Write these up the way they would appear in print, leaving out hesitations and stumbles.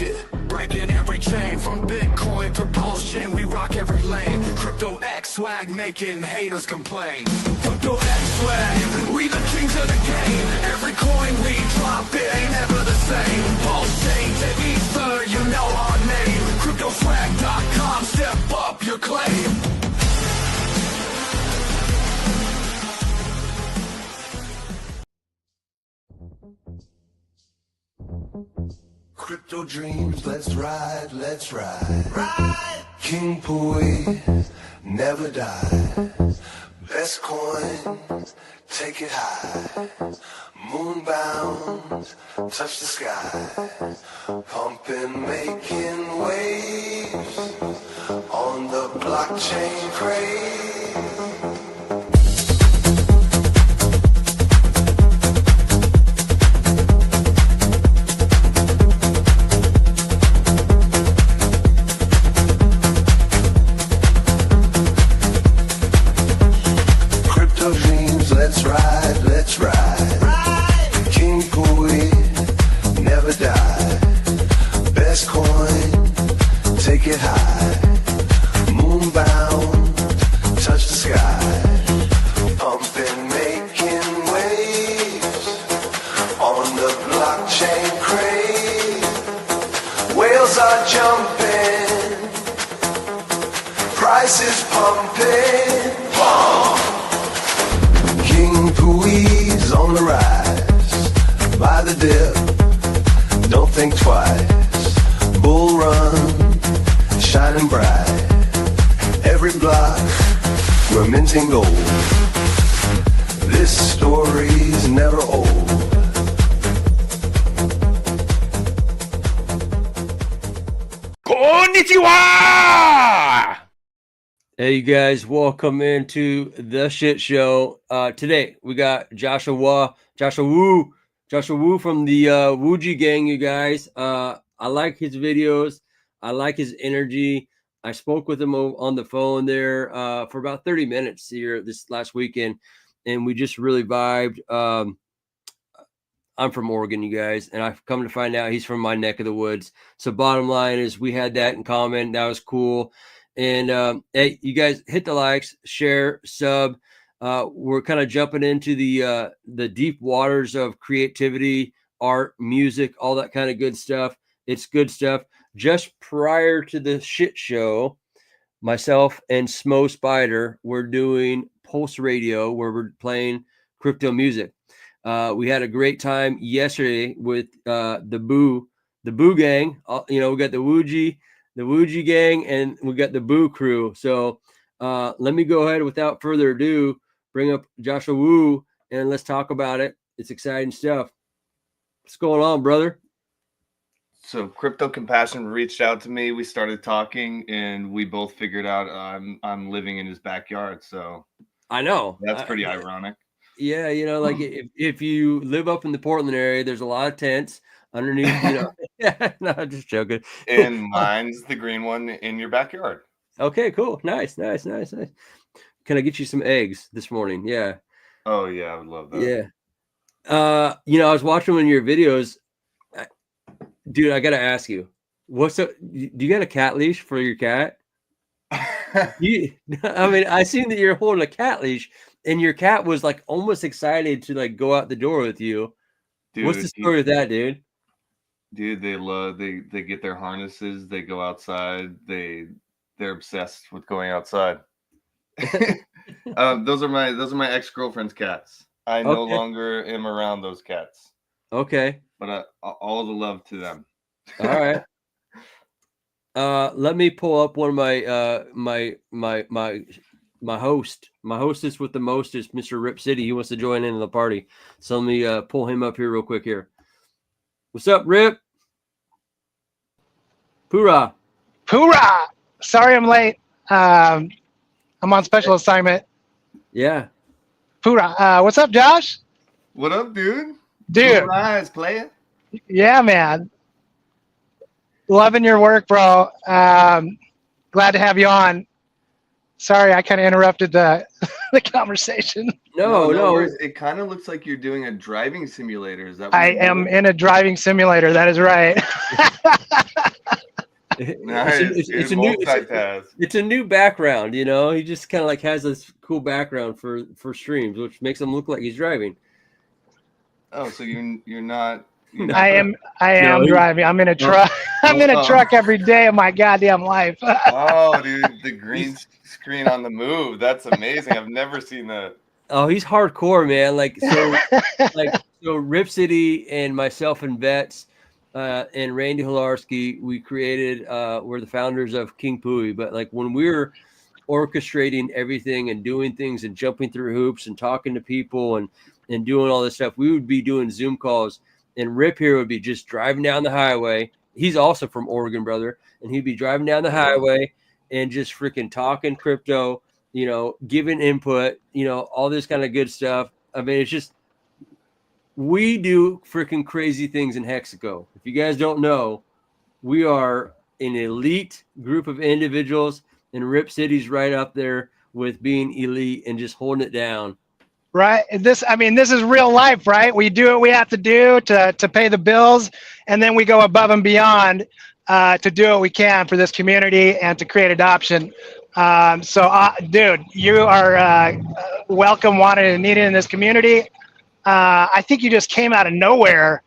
market, breaking every chain. From Bitcoin to Pulsechain, we rock every lane. Crypto X swag, making haters complain. Crypto X swag, we the kings of the game. Every coin we drop, it ain't ever the same. Pulsechain to Ether, you know our name. CryptoSwag.com, step up your claim. Crypto dreams, let's ride, let's ride. Ride! King Pui, never die. Best coins, take it high. Moonbound, touch the sky. Pumping, making waves on the blockchain craze. Let's ride, let's ride. Ride. King Pui, never die. Best coin, take it high. Moonbound, touch the sky. Pumping, making waves on the blockchain craze. Whales are jumping, prices pumping. Boom. King Pui's on the rise. Buy the dip, don't think twice. Bull run, shining bright. Every block, we're minting gold. This story's never old. Konnichiwa! Hey, you guys, welcome into the shit show. Today we got Joshua Woo from the Woogee gang, you guys. I like his videos. I like his energy. I spoke with him on the phone there for about 30 minutes here this last weekend, and we just really vibed. I'm from Oregon, you guys, and I've come to find out he's from my neck of the woods. So bottom line is we had that in common. That was cool. And hey, you guys, hit the likes, share, sub. We're kind of jumping into the deep waters of creativity, art, music, all that kind of good stuff. It's good stuff. Just prior to the shit show, myself and Smo Spider were doing Pulse Radio, where we're playing crypto music. We had a great time yesterday with the Boo gang. We got the Woogee gang, and we got the Boo crew. So let me go ahead without further ado, bring up Joshua Woo, and let's talk about it. It's exciting stuff. What's going on, brother? So Crypto Compassion reached out to me. We started talking, and we both figured out I'm living in his backyard. So I know that's pretty ironic. Yeah, like if you live up in the Portland area, there's a lot of tents underneath. No, I'm just joking. And mine's the green one in your backyard. Okay, cool. Nice. Can I get you some eggs this morning? Yeah. Oh yeah, I would love that. Yeah. I was watching one of your videos. Dude, I gotta ask you, what's up? Do you got a cat leash for your cat? I seen that you're holding a cat leash, and your cat was like almost excited to like go out the door with you. Dude, what's the story with that, dude? Dude, they get their harnesses, they go outside, they're obsessed with going outside. Those are my ex-girlfriend's cats. I no longer am around those cats. Okay. But all the love to them. All right. Let me pull up one of my hostess with the mostest, Mr. AJRipCity. He wants to join in the party. So let me pull him up here real quick here. What's up, Rip? Hoorah. Hoorah! Sorry I'm late. I'm on special assignment. Yeah. Hoorah. What's up, Josh? What up, dude? Dude. Nice, player. Yeah, man. Loving your work, bro. Glad to have you on. Sorry, I kind of interrupted the the conversation. No, no. worries. It kind of looks like you're doing a driving simulator. Is that what I you're am doing? in a driving simulator. That is right. Nice. It's a new multitask. it's a new background, you know. He just kind of like has this cool background for streams, which makes him look like he's driving. Oh, so you're not. I am No, driving. I'm in a truck. I'm in a truck every day of my goddamn life. Oh, dude, the green screen on the move. That's amazing. I've never seen that. Oh, he's hardcore, man. So RipCity and myself and Vets and Randy Hilarski, we created. We're the founders of King Pooey. But like when we're orchestrating everything and doing things and jumping through hoops and talking to people and doing all this stuff, we would be doing Zoom calls. And Rip here would be just driving down the highway. He's also from Oregon, brother. And he'd be driving down the highway and just freaking talking crypto, you know, giving input, you know, all this kind of good stuff. I mean, it's just, we do freaking crazy things in Hexaco. If you guys don't know, we are an elite group of individuals, and Rip City's right up there with being elite and just holding it down. Right. This is real life, right? We do what we have to do to pay the bills, and then we go above and beyond to do what we can for this community and to create adoption. Dude, you are welcome, wanted, and needed in this community. I think you just came out of nowhere,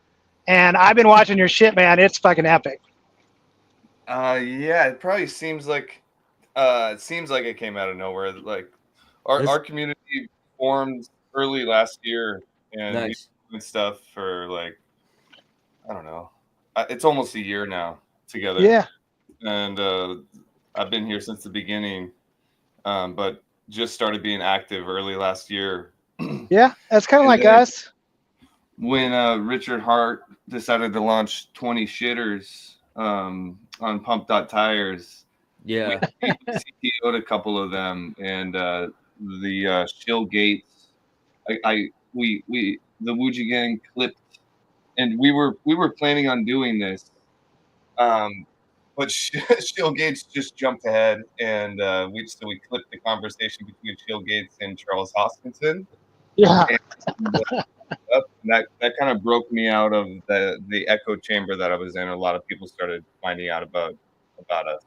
and I've been watching your shit, man. It's fucking epic. Yeah, it probably seems like it came out of nowhere. Like our community formed early last year, and we've been doing stuff for like, I don't know, it's almost a year now together. Yeah. And I've been here since the beginning, but just started being active early last year. Yeah, that's kind of like us. When Richard Hart decided to launch 20 shitters on Pump.Tires, Yeah, we CTO'd a couple of them, and the Shill Gates. The Woogee gang clipped, and we were planning on doing this, but Shill Gates just jumped ahead, and we clipped the conversation between Shill Gates and Charles Hoskinson. Yeah. And that kind of broke me out of the echo chamber that I was in. A lot of people started finding out about us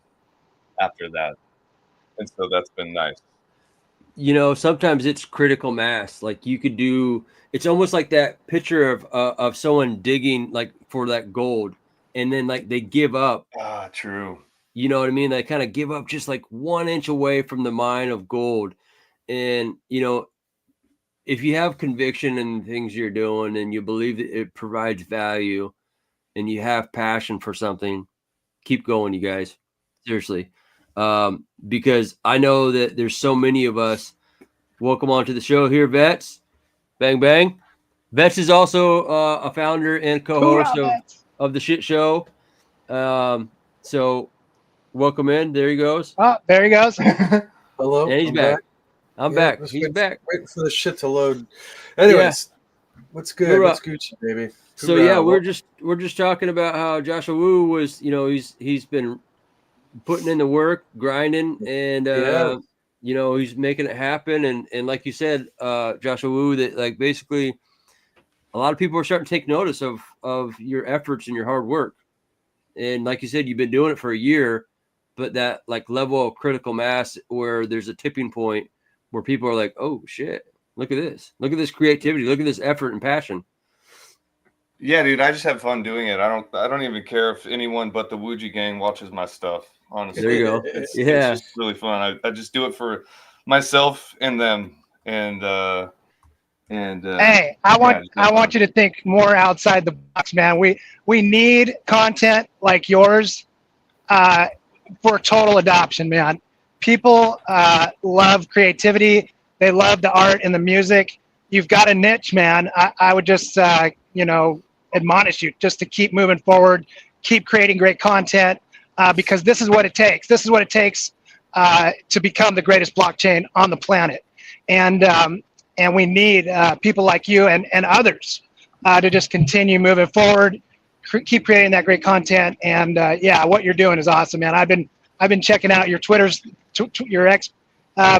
after that, and so that's been nice. You know, sometimes it's critical mass. Like you could do, it's almost like that picture of someone digging like for that gold, and then like they give up. Ah, true. You know what I mean? They kind of give up just like 1 inch away from the mine of gold. And, you know, if you have conviction in the things you're doing and you believe that it provides value and you have passion for something, keep going, you guys. Seriously. Because I know that there's so many of us. Welcome on to the show here, Vets. Bang, bang. Vets is also a founder and co-host of the Shit Show. So welcome in. There he goes. Oh, there he goes. Hello. And he's back. I'm back. He's back. Waiting for the shit to load. Anyways, what's good? What's Gucci, baby? So yeah, we're just talking about how Joshua Wu was, you know, he's been putting in the work, grinding, and you know, he's making it happen. And like you said, Joshua Wu, that like basically a lot of people are starting to take notice of your efforts and your hard work. And like you said, you've been doing it for a year, but that like level of critical mass where there's a tipping point where people are like, oh shit, look at this creativity, look at this effort and passion. Yeah, dude, I just have fun doing it. I don't even care if anyone but the Woogee gang watches my stuff. Honestly, there you go. It's just really fun. I just do it for myself and them. And hey, I want you to think more outside the box, man. We need content like yours for total adoption, man. People love creativity. They love the art and the music. You've got a niche, man. I would just admonish you just to keep moving forward, keep creating great content, because this is what it takes. This is what it takes to become the greatest blockchain on the planet. And we need people like you and others to just continue moving forward, keep creating that great content. And what you're doing is awesome, man. I've been checking out your Twitters, your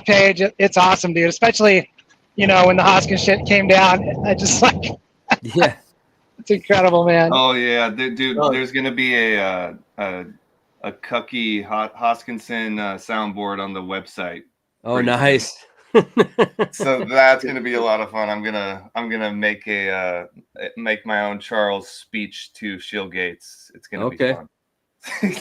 page. It's awesome, dude. Especially, when the Hoskins shit came down. I just like, Yeah. it's incredible, man. Oh yeah, dude. Oh. There's gonna be a Cucky Hoskinson soundboard on the website. Oh, pretty soon. nice. So that's gonna be a lot of fun. I'm gonna make my own Charles speech to Shield Gates. It's gonna be fun.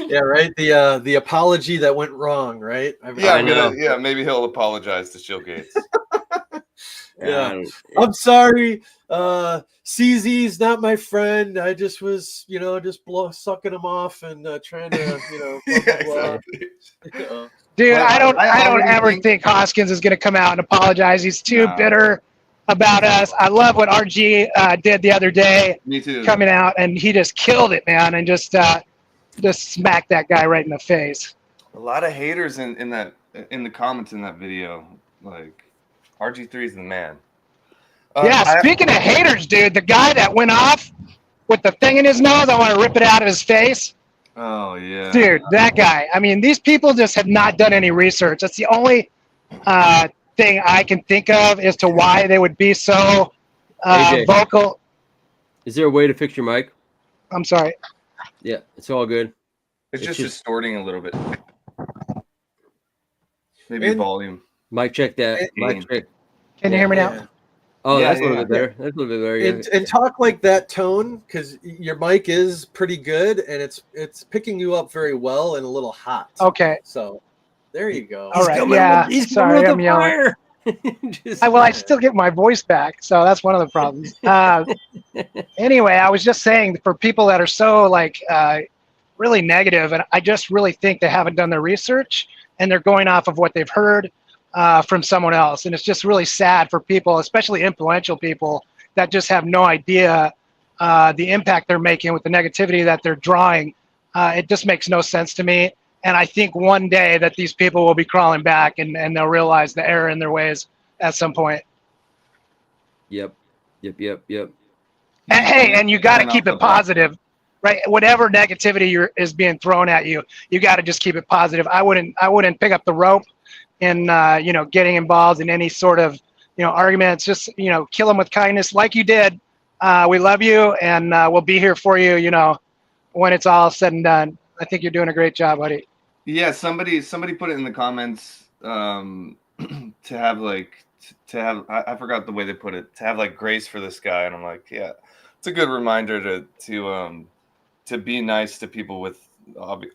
Yeah, right. The apology that went wrong, right? Yeah, maybe he'll apologize to Shield Gates. Yeah, I'm sorry. CZ's not my friend. I just was, just sucking him off and trying to, blah, blah, blah. Dude, Well, I don't already ever think Hoskins is going to come out and apologize. He's too bitter about us. I love what RG did the other day. Me too. Coming out, and he just killed it, man, and just smacked that guy right in the face. A lot of haters in the comments in that video. Like, RG3 is the man. Speaking of haters, dude, the guy that went off with the thing in his nose, I want to rip it out of his face. Oh yeah, dude, that guy. I mean, these people just have not done any research. That's the only thing I can think of as to why they would be so vocal. Is there a way to fix your mic? I'm sorry. Yeah, it's all good. It's just distorting a little bit. Maybe volume. Mic check that. Mic check. Can you hear me now? Oh, that's a little bit better. That's a little bit better. Yeah. And talk like that tone, because your mic is pretty good and it's picking you up very well and a little hot. Okay. So there you go. All right. He's sorry, I'm yelling. I still get my voice back, so that's one of the problems. Anyway, I was just saying, for people that are so really negative, and I just really think they haven't done their research and they're going off of what they've heard from someone else. And it's just really sad for people, especially influential people, that just have no idea the impact they're making with the negativity that they're drawing. It just makes no sense to me. And I think one day that these people will be crawling back and they'll realize the error in their ways at some point. Yep. And, hey, and you got to keep it positive, right? Whatever negativity is being thrown at you, you got to just keep it positive. I wouldn't pick up the rope and getting involved in any sort of arguments. Just kill them with kindness, like you did. We love you, and we'll be here for you. When it's all said and done. I think you're doing a great job, buddy. Yeah, somebody put it in the comments to have I forgot the way they put it, to have grace for this guy, and I'm like, yeah, it's a good reminder to be nice to people with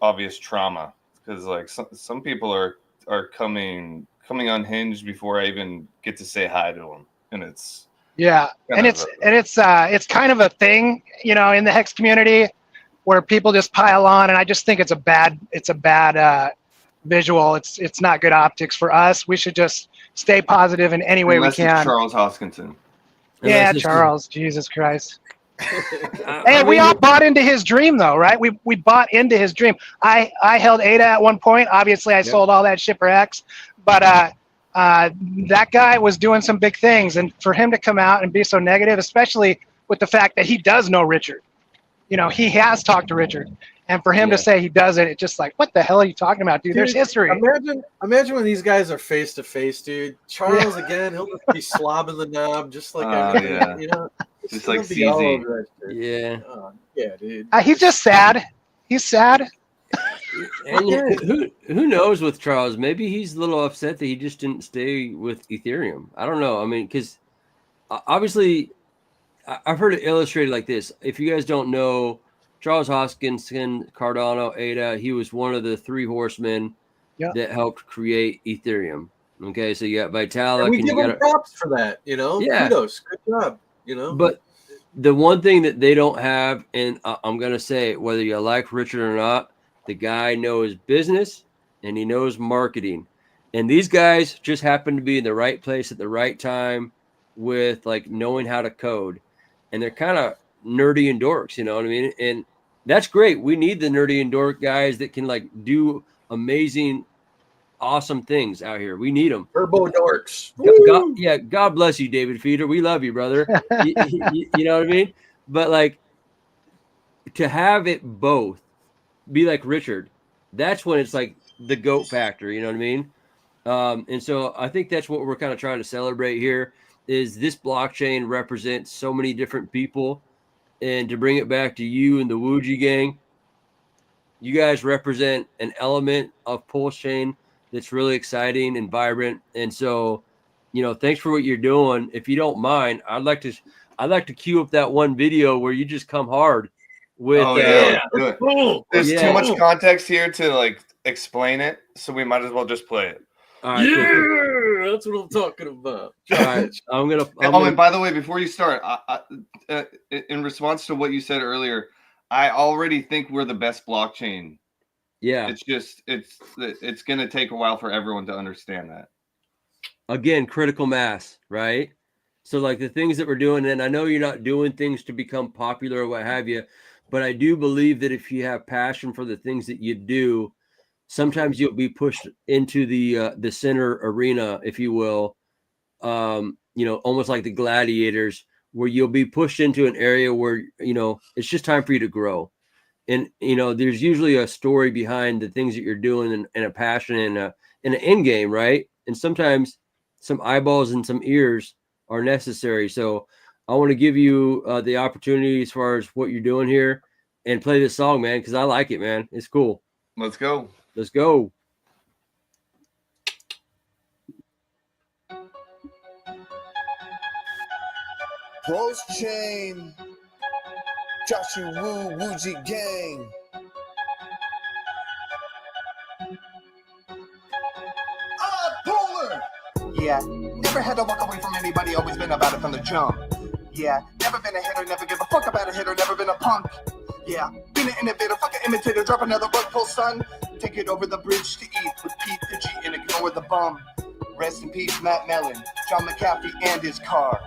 obvious trauma, because some people are coming unhinged before I even get to say hi to them, and it's it's kind of a thing in the Hex community where people just pile on, and I just think it's a bad visual. It's not good optics for us. We should just stay positive in any way we can. It's Charles Hoskinson. Yeah, Charles. Jesus Christ. Hey, we all bought into his dream, though, right? We bought into his dream. I held ADA at one point. Obviously, I sold all that shit for X, but that guy was doing some big things, and for him to come out and be so negative, especially with the fact that he does know Richard. He has talked to Richard, and for him to say he doesn't, it's just like, what the hell are you talking about, dude? There's history. Imagine when these guys are face to face, dude. Charles again, he'll just be slobbing the knob, just like just like CZ. Yeah. Yeah, dude. He's just sad. He's sad. And who knows with Charles? Maybe he's a little upset that he just didn't stay with Ethereum. I don't know. I mean, because obviously, I've heard it illustrated like this. If you guys don't know, Charles Hoskinson, Cardano, ADA, he was one of the three horsemen that helped create Ethereum. Okay, so you got Vitalik. And we give him props for that, Yeah. Kudos. Good job, But the one thing that they don't have, and I'm going to say, whether you like Richard or not, the guy knows business and he knows marketing. And these guys just happen to be in the right place at the right time with knowing how to code. And they're kind of nerdy and dorks, you know what I mean? And that's great. We need the nerdy and dork guys that can do amazing, awesome things out here. We need them. Turbo dorks. God bless you, David Feeder. We love you, brother. you know what I mean? But to have it both be like Richard, that's when it's the GOAT factor. You know what I mean? And so I think that's what we're kind of trying to celebrate here is this blockchain represents so many different people. And to bring it back to you and the Woogee gang, you guys represent an element of Pulsechain that's really exciting and vibrant. And so, thanks for what you're doing. If you don't mind, I'd like to cue up that one video where you just come hard with. There's too much context here to like explain it, so we might as well just play it. All right, cool. That's what I'm talking about. All right, I'm gonna. And by the way, before you start, in response to what you said earlier, I already think we're the best blockchain. Yeah, it's just it's gonna take a while for everyone to understand that. Again, critical mass, right? So like the things that we're doing, and I know you're not doing things to become popular or what have you, but I do believe that if you have passion for the things that you do, sometimes you'll be pushed into the center arena, if you will, almost like the gladiators, where you'll be pushed into an area where, it's just time for you to grow. And, there's usually a story behind the things that you're doing and a passion and an end game, right? And sometimes some eyeballs and some ears are necessary. So I want to give you the opportunity as far as what you're doing here and play this song, man, because I like it, man. It's cool. Let's go. Let's go. Pulsechain, Joshua Woogee gang. Polar. Yeah, never had to walk away from anybody, always been about it from the jump. Yeah, never been a hitter, never give a fuck about a hitter, never been a punk. Yeah, been an innovator, fucking imitator, drop another rug pull, son. Take it over the bridge to eat with Pete the G and ignore the bum. Rest in peace, Matt Mellon, John McAfee and his car.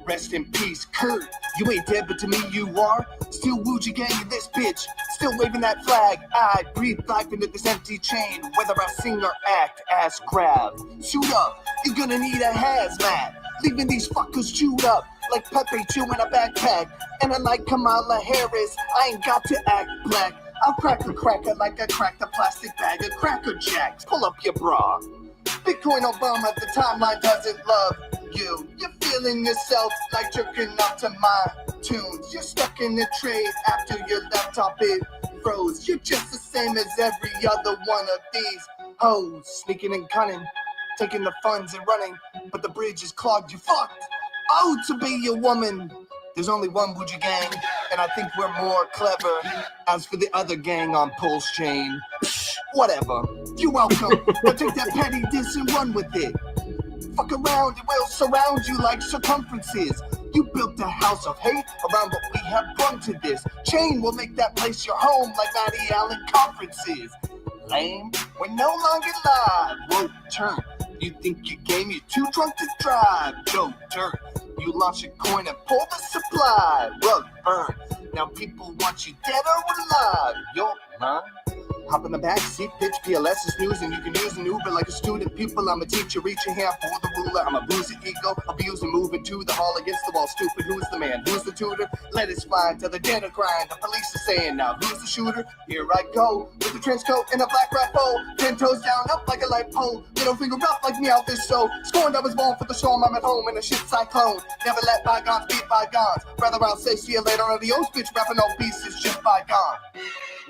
Rest in peace, Kurt. You ain't dead, but to me you are. Still Woogee gang in this bitch, still waving that flag. I breathe life into this empty chain, whether I sing or act, ass grab. Suit up, you're gonna need a hazmat. Leaving these fuckers chewed up like Pepe chewing a backpack. And unlike Kamala Harris, I ain't got to act black. I'll crack a cracker like I cracked a plastic bag of Cracker Jacks. Pull up your bra. Bitcoin Obama, the timeline doesn't love you. You're feeling yourself like jerking up to my tunes. You're stuck in the trade after your laptop it froze. You're just the same as every other one of these hoes. Sneaking and cunning, taking the funds and running, but the bridge is clogged, you fucked. Oh, to be a woman. There's only one Woogee gang, and I think we're more clever. As for the other gang on Pulsechain, whatever. You're welcome. Now take that petty diss and run with it. Fuck around, it will surround you like circumferences. You built a house of hate around what we have brought to this. Chain will make that place your home like Matty Allen conferences. Lame, we're no longer live. Whoa, turn. You think your game, you're too drunk to drive. Joe Dirt. You launch a coin and pull the supply. Rug burn. Now people want you dead or alive. You're lying. Hop in the back seat, pitch PLS is news, and you can use an Uber like a student pupil. I'm a teacher, reach a hand for the ruler. I'm a bruiser ego, abuse and moving to the hall against the wall. Stupid, who's the man? Who's the tutor? Let it slide till the dinner grind. The police are saying now, who's the shooter? Here I go with a trench coat and a black rifle. 10 toes down, up like a light pole. Middle finger up like me out this show. Scorned I was born for the storm. I'm at home in a shit cyclone. Never let bygones be bygones. Rather I'll say see you later on the old bitch rapping no beats is just bygone.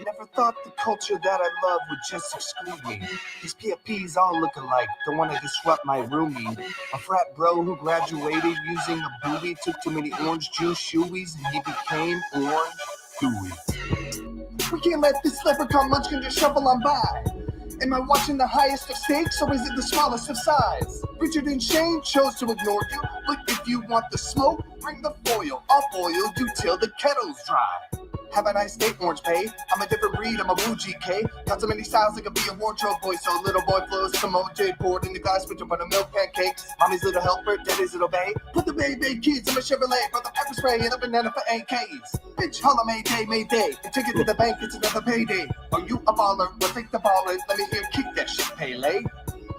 Never thought the culture that I love would just exclude me. These PFPs all look alike, don't want to disrupt my roomie. A frat bro who graduated using a buoy, took too many orange juice shoeies, and he became orange gooey. We can't let this leprechaun munchkin just shuffle on by. Am I watching the highest of stakes, or is it the smallest of size? Richard and Shane chose to ignore you, but if you want the smoke, bring the foil. I'll boil you till the kettle's dry. Have a nice day, Orange Pay. I'm a different breed, I'm a Woogee K. Got so many styles, I could be a wardrobe boy. So little boy flows some OJ poured in the glass with a buttermilk pancakes. Mommy's little helper, daddy's little bae. Put the baby kids in my Chevrolet, for the pepper spray and a banana for AKs. Bitch, holla Mayday. And take it to the bank, it's another payday. Are you a baller? Well, take the baller. Let me hear kick that shit, Pele.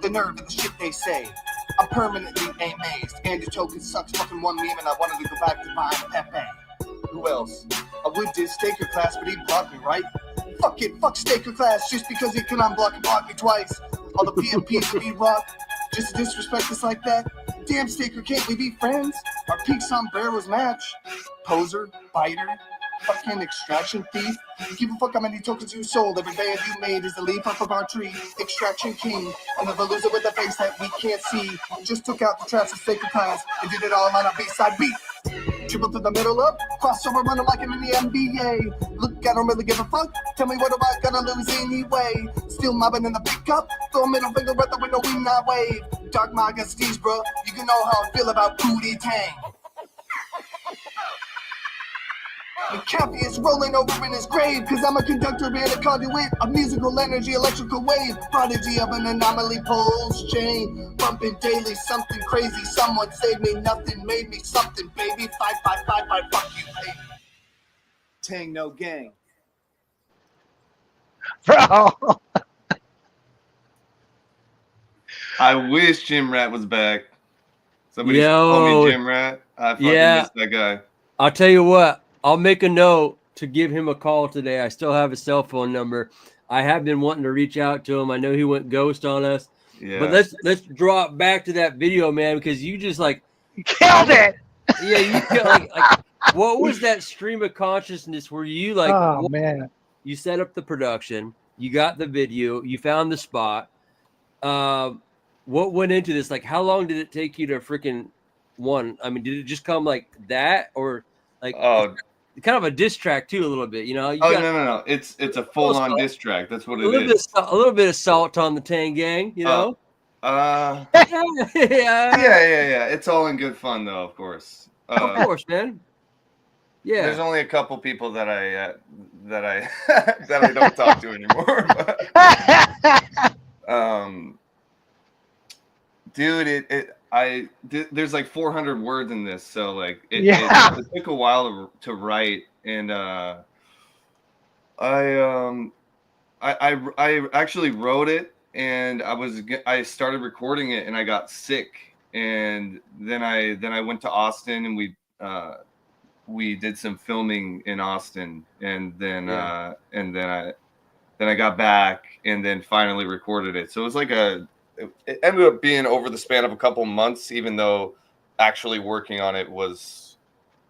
The nerve of the shit they say. I'm permanently amazed. Andy Token sucks fucking one meme, and I wanted to go back to buying Pepe. Who else? I would did Staker Class, but he blocked me, right? Fuck it, fuck Staker Class, just because he can unblock and block me twice. All the PMPs that we rock, just disrespect us like that. Damn, Staker, can't we be friends? Our peak sombreros match. Poser, biter, fucking extraction thief. Give a fuck how many tokens you sold. Every band you made is a leaf off of our tree. Extraction king, another loser with a face that we can't see. Just took out the traps of sacred class and did it all on a B-side beat. Dribble through the middle up, crossover running like I'm in the NBA. Look, I don't really give a fuck. Tell me what am I gonna lose anyway? Still mobbing in the pickup, throw a middle finger at the window, we not wave. Dark Maga Steez, bro, you can know how I feel about Booty Tang. The Cappy is rolling over in his grave, cause I'm a conductor and a conduit of musical energy, electrical wave, prodigy of an anomaly, Pulsechain, bumping daily, something crazy, someone saved me, nothing made me something, baby, 5555, fuck you, baby. Tang no gang. Bro. I wish Jim Rat was back. Somebody call me Jim Rat. I fucking miss that guy. I'll tell you what. I'll make a note to give him a call today. I still have his cell phone number. I have been wanting to reach out to him. I know he went ghost on us. Yeah. But let's drop back to that video, man, because you just like killed it. Yeah, you killed like what was that stream of consciousness where you like man. You set up the production, you got the video, you found the spot. What went into this? Like how long did it take you to freaking one? I mean, did it just come like that or like kind of a diss track too, a little bit, you know. No. It's a full on diss track. That's what it is. A little bit of salt on the Tang gang, you know. Yeah. It's all in good fun, though, of course. Of course, man. Yeah. There's only a couple people that I don't talk to anymore. Dude, there's like 400 words in this, so like it took a while to write, and I actually wrote it, and I started recording it, and I got sick, and then I went to Austin, and we did some filming in Austin, and then I got back, and then finally recorded it. So it was like it ended up being over the span of a couple months, even though actually working on it was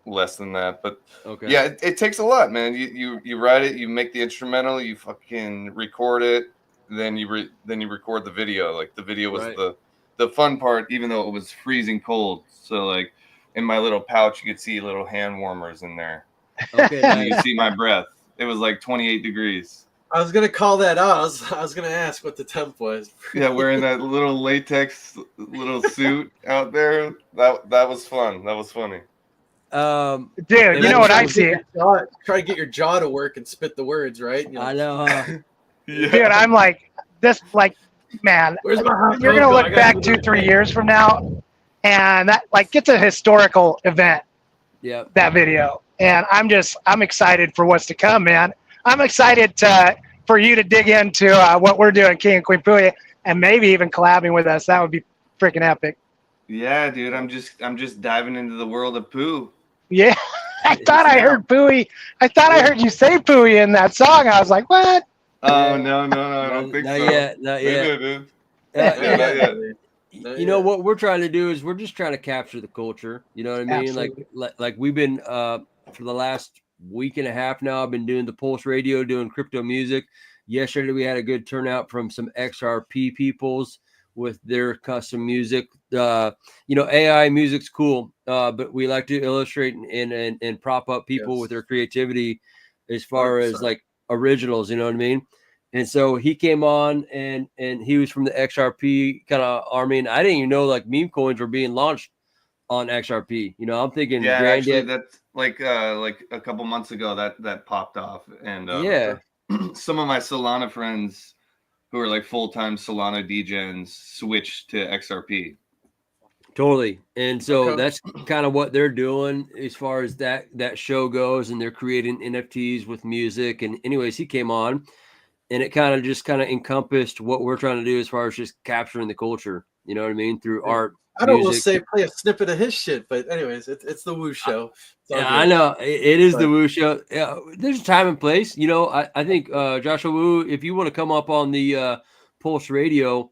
less than that. But yeah, it takes a lot, man. You write it, you make the instrumental, you fucking record it, then you record the video. Like the video was the fun part, even though it was freezing cold. So like in my little pouch, you could see little hand warmers in there. Okay, you could see my breath. It was like 28 degrees. I was gonna call that out. I was gonna ask what the temp was. Yeah, wearing that little latex little suit out there. That was fun. That was funny. Dude, you know what I see? Try to get your jaw to work and spit the words, right? You know? I know. Yeah. Dude, I'm like this. Like, man, you're gonna look back 2-3 years from now, and that like it's a historical event. Yeah. That video, and I'm excited for what's to come, man. I'm excited for you to dig into what we're doing, King and Queen Pooey, and maybe even collabing with us. That would be freaking epic. Yeah, dude, I'm just diving into the world of poo. Yeah, I thought I heard Pooey. I thought I heard you say Pooey in that song. I was like, what? Oh no, I don't think so. Not yet. Dude. Not yet. You know what we're trying to do is we're just trying to capture the culture. You know what I mean? Absolutely. Like we've been for the last week and a half now, I've been doing the Pulse Radio, doing crypto music. Yesterday we had a good turnout from some XRP peoples with their custom music. AI music's cool, but we like to illustrate and prop up people with their creativity as far as like originals, you know what I mean? And so he came on and he was from the XRP kind of army, and I didn't even know like meme coins were being launched on XRP. You know, I'm thinking actually that's like a couple months ago that popped off, and some of my Solana friends who are like full-time Solana degens switched to XRP. Totally. And so that's kind of what they're doing as far as that show goes, and they're creating NFTs with music. And anyways, he came on, and it kind of encompassed what we're trying to do as far as just capturing the culture, you know what I mean, through art. I don't want to say play a snippet of his shit, but anyways, it's the Woo Show. Yeah, I know it is the Woo Show. Yeah, there's a time and place. You know, I think Joshua Woo, if you want to come up on the Pulse Radio,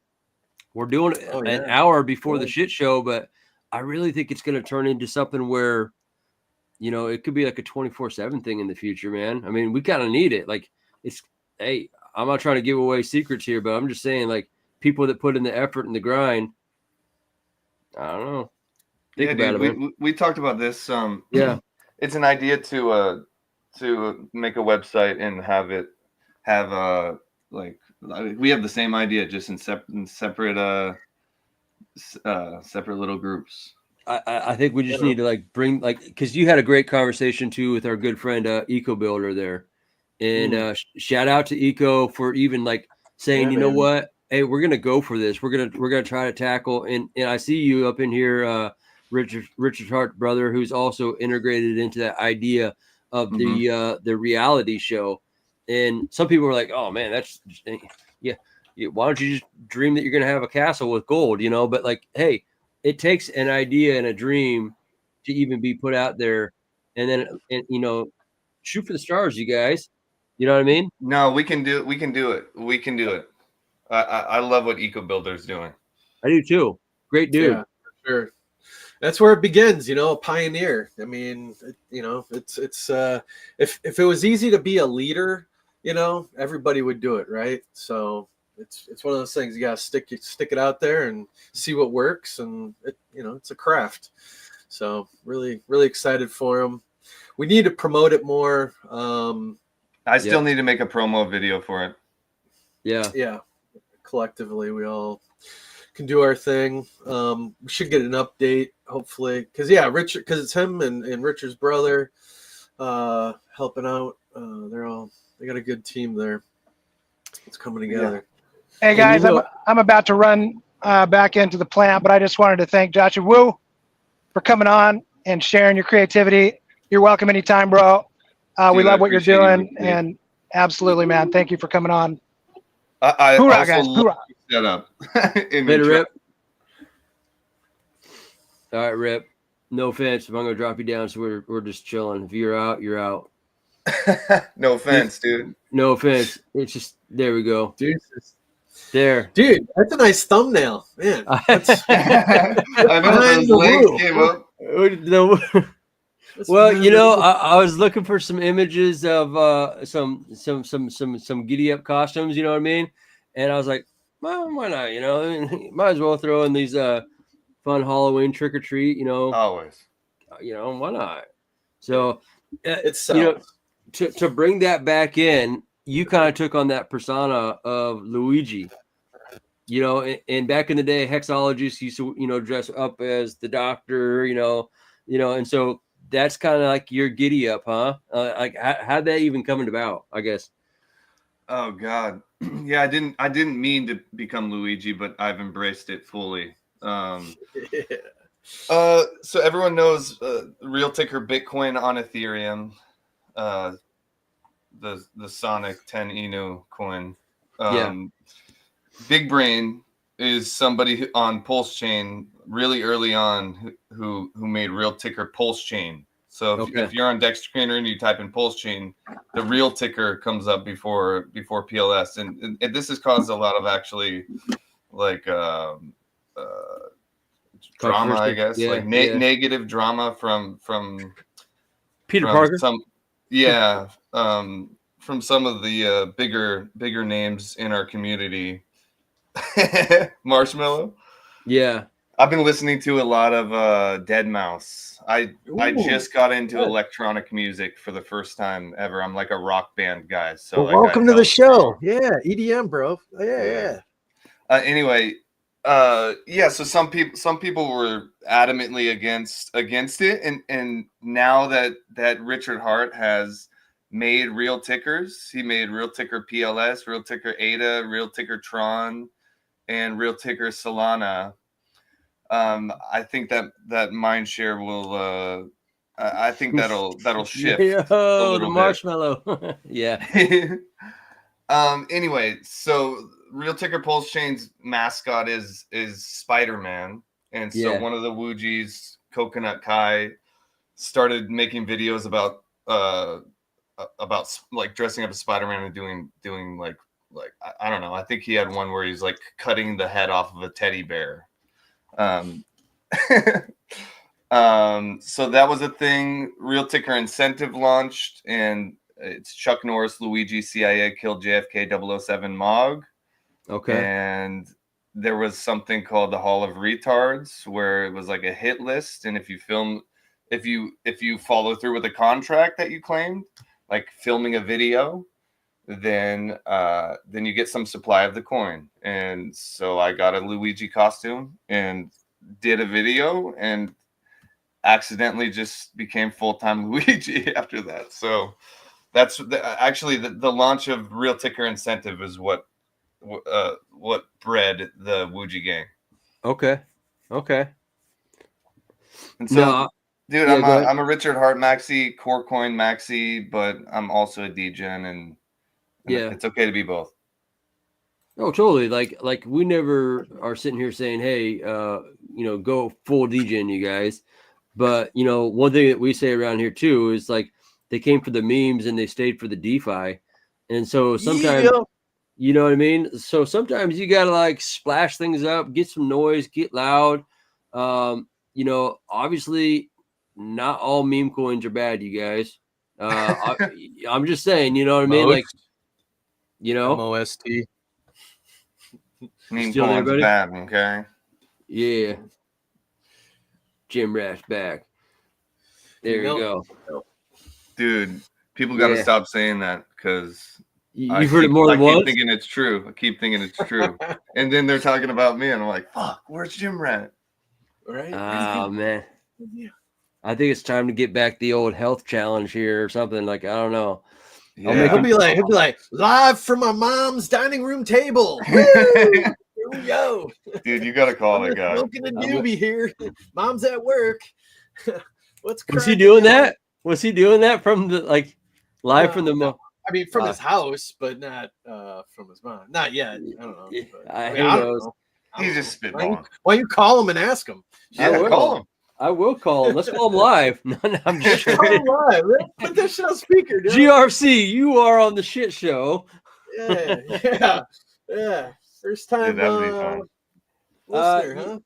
We're doing an hour before the shit show, but I really think it's going to turn into something where, it could be like a 24/7 thing in the future, man. I mean, we kind of need it. Like hey, I'm not trying to give away secrets here, but I'm just saying, like, people that put in the effort and the grind, I don't know. Think about it, we talked about this. Yeah. It's an idea to make a website and have like, we have the same idea, just in separate little groups. I think we just need to like bring, like, because you had a great conversation too with our good friend Eco Builder there, and shout out to Eco for even like saying, you know what, hey, we're gonna go for this. We're gonna try to tackle, and I see you up in here, Richard Hart brother, who's also integrated into that idea of the reality show. And some people are like, oh man, that's why don't you just dream that you're gonna have a castle with gold, But like, hey, it takes an idea and a dream to even be put out there, and then shoot for the stars, you guys. You know what I mean? No, we can do it. I love what Eco Builder's doing. I do too. Great dude. Yeah, for sure. That's where it begins, a pioneer. I mean, it's if it was easy to be a leader, everybody would do it, right? So it's one of those things, you gotta stick it out there and see what works, and it's a craft. So really, really excited for him. We need to promote it more. I still need to make a promo video for it. Yeah. Collectively, we all can do our thing. We should get an update, hopefully, because Richard, because it's him and Richard's brother helping out. They got a good team there. It's coming together. Hey guys, I'm about to run back into the plant, but I just wanted to thank Joshua Woo for coming on and sharing your creativity. You're welcome anytime, bro. We love what you're doing, and absolutely, man. Thank you for coming on. I hoorah, also guys! love Hoorah! Set up. Later, Rip. All right, Rip. No offense if I'm gonna drop you down, so we're just chilling. If you're out, you're out. No offense, dude. No offense. It's just, there we go. Jesus. There, dude. That's a nice thumbnail, man. I know those legs came up. Well, I was looking for some images of some giddy up costumes, you know what I mean? And I was like, well, why not? Might as well throw in these fun Halloween trick or treat, Always. Why not? So it's to bring that back in, you kind of took on that persona of Luigi. And back in the day, hexologists used to, dress up as the doctor, and so that's kind of like your giddy up, huh? Like, how'd that even come about, I guess? Oh God. Yeah, I didn't mean to become Luigi, but I've embraced it fully. So everyone knows real ticker Bitcoin on Ethereum, the Sonic 10 Inu coin. Big Brain is somebody on Pulsechain really early on who made real ticker Pulsechain. So if you're on Dextrainer and you type in Pulsechain, the real ticker comes up before PLS, and this has caused a lot of actually like drama, I guess, negative drama from Peter Parker. From some of the bigger names in our community. Marshmallow. Yeah. I've been listening to a lot of Deadmau5. I just got into electronic music for the first time ever. I'm like a rock band guy. So welcome to the show. Yeah, EDM, bro. Yeah. Anyway, so some people were adamantly against it, and now that Richard Hart has made real tickers, he made real ticker PLS, real ticker ADA, real ticker Tron, and real ticker Solana. I think that mind share will. I think that'll shift. The marshmallow. Yeah. Anyway, so real ticker Pulsechain's mascot is Spider-Man, and so one of the Woogees, Coconut Kai, started making videos about like dressing up as Spider-Man and doing like like I don't know. I think he had one where he's like cutting the head off of a teddy bear. So that was a thing. Real Ticker Incentive launched, and it's Chuck Norris, Luigi, CIA killed JFK 007 Mog. Okay. And there was something called the Hall of Retards, where it was like a hit list, and if you follow through with a contract that you claimed, like filming a video, then you get some supply of the coin. And so I got a Luigi costume and did a video and accidentally just became full-time Luigi after that. So that's actually the launch of Real Ticker Incentive is what bred the Woogee gang. Okay. And so, No, dude, yeah, I'm a Richard Hart maxi, core coin maxi, but I'm also a degen, and yeah, it's okay to be both. Oh, totally. Like we never are sitting here saying, hey, go full degen, you guys. But one thing that we say around here too is like they came for the memes and they stayed for the DeFi. And so sometimes you know what I mean? So sometimes you gotta like splash things up, get some noise, get loud. Obviously not all meme coins are bad, you guys. I'm just saying, you know what I mean? Like, MOST. Meme Still there, coin's buddy? bad, okay? Yeah. Jim Rash back. There you go. Dude, people got to stop saying that because you've heard it more than once. I keep thinking it's true. And then they're talking about me, and I'm like, "Fuck, where's Jim Rat?" Right? Oh man, I think it's time to get back the old health challenge here or something. Like I don't know. Yeah. He'll be like live from my mom's dining room table. Here we go. Dude, you gotta call that guy. Smoking a doobie here. Mom's at work. Was he doing that? Was he doing that from the live from the? No. I mean, from his house, but not from his mom. Not yet. I don't know. Who knows? He's just spitballing. Why you call him and ask him? Yeah, call him. I will call him. Let's call him live. No, I'm just call him live. Put that shit on speaker, dude. GRC, you are on the shit show. Yeah. First time listener, huh?